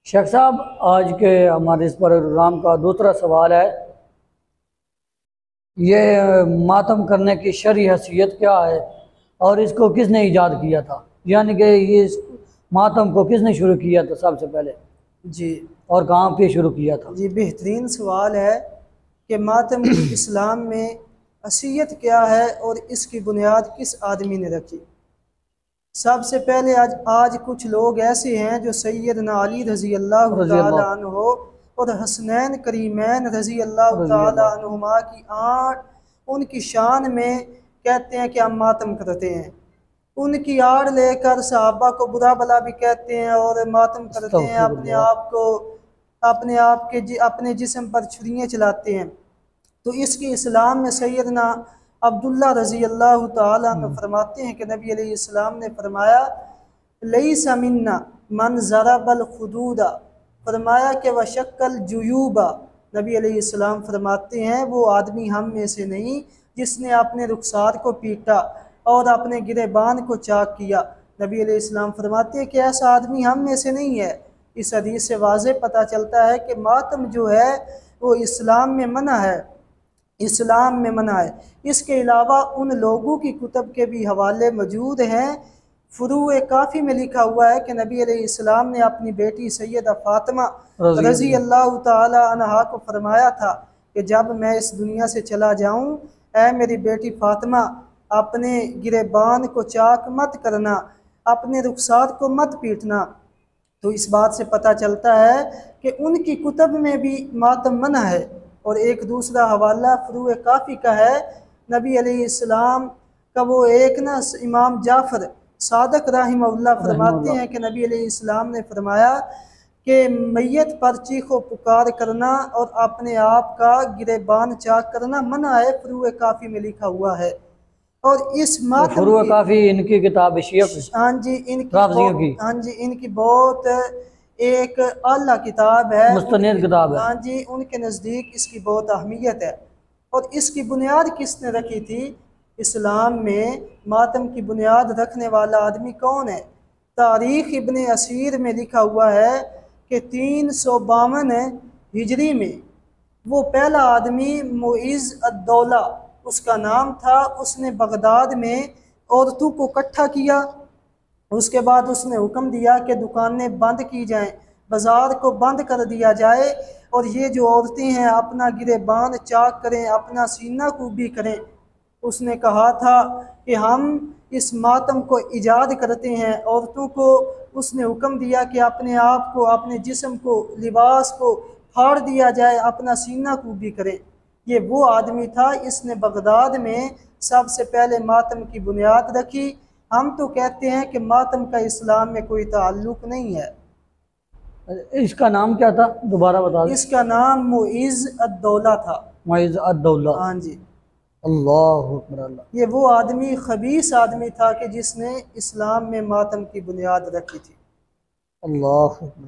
शेख साहब, आज के हमारे इस प्रोग्राम का दूसरा सवाल है, ये मातम करने की शरई हैसियत क्या है और इसको किसने ईजाद किया था, यानी कि ये इस मातम को किसने शुरू किया था सबसे पहले जी और कहाँ पे शुरू किया था? जी बेहतरीन सवाल है कि मातम की इस्लाम में हैसियत क्या है और इसकी बुनियाद किस आदमी ने रखी। सबसे पहले आज कुछ लोग ऐसे हैं जो सैयदना अली रज़ी अल्लाह रजी ताला अल्लाह अन्हो और हसनैन करीमैन रज़ी अल्लाह रजी ताला अल्लाह अन्हुमा की आड़ उनकी शान में कहते हैं कि हम मातम करते हैं। उनकी आड़ लेकर सहाबा को बुरा भला भी कहते हैं और मातम करते हैं, अपने जिस्म पर छुरियाँ चलाते हैं। तो इसके इस्लाम में सैयदना अब्दुल्ला रज़ी अल्लाह ताला अन्हु फरमाते हैं कि नबी अलैहिस्सलाम ने फरमाया लईसा मिन्ना मन ज़रबल खुदूदा, फरमाया कि व शक्ल जुयूबा। नबी अलैहिस्सलाम फरमाते हैं वो आदमी हम में से नहीं जिसने अपने रुखसार को पीटा और अपने गिरेबान को चाक किया। नबी अलैहिस्सलाम फरमाते हैं कि ऐसा आदमी हम में से नहीं है। इस हदीस से वाज़ेह पता चलता है कि मातम जो है वो इस्लाम में मना है, इस्लाम में मना है। इसके अलावा उन लोगों की कुतब के भी हवाले मौजूद हैं। फुरूए काफ़ी में लिखा हुआ है कि नबी अलैहिस्सलाम ने अपनी बेटी सैयदा फ़ातिमा रज़ी अल्लाह ताला अन्हा को फरमाया था कि जब मैं इस दुनिया से चला जाऊं, ऐ मेरी बेटी फ़ातिमा, अपने गिरेबान को चाक मत करना, अपने रुखसात को मत पीटना। तो इस बात से पता चलता है कि उनकी कुतब में भी मातम मना है। और एक दूसरा हवाला फुरूए काफ़ी का है, नबी अलैहिस्सलाम का वो एक ना इमाम जाफ़र सादक रहमहुल्लाह फरमाते हैं कि नबी अलैहिस्सलाम ने फरमाया कि मैयत पर चीखो पुकार करना और अपने आप का गिरेबान चाक करना मना है। फुरूए काफ़ी में लिखा हुआ है। और इस मातम की काफ़ी इनकी किताब हाँ जी इनकी बहुत एक आला किताब है, मुस्तनिद किताब है। हाँ जी उनके नज़दीक इसकी बहुत अहमियत है। और इसकी बुनियाद किसने रखी थी? इस्लाम में मातम की बुनियाद रखने वाला आदमी कौन है? तारीख़ इब्ने असीर में लिखा हुआ है कि 352 हिजरी में वो पहला आदमी मुइज़ अद-दौला उसका नाम था, उसने बगदाद में औरतों को इकट्ठा किया। उसके बाद उसने हुक्म दिया कि दुकानें बंद की जाएं, बाज़ार को बंद कर दिया जाए और ये जो औरतें हैं अपना गिरेबान चाक करें, अपना सीना कूबी करें। उसने कहा था कि हम इस मातम को ईजाद करते हैं। औरतों को उसने हुक्म दिया कि अपने आप को, अपने जिस्म को, लिबास को फाड़ दिया जाए, अपना सीना कूबी करें। ये वो आदमी था, इसने बगदाद में सबसे पहले मातम की बुनियाद रखी। हम तो कहते हैं कि मातम का इस्लाम में कोई ताल्लुक नहीं है। इसका नाम क्या था, दोबारा बता दें? इसका नाम मुइज़ अद-दौला था। मुइज़ अद-दौला। हाँ जी। अल्लाह अकबर अल्लाह। ये वो आदमी खबीस आदमी था कि जिसने इस्लाम में मातम की बुनियाद रखी थी। अल्लाह अकबर।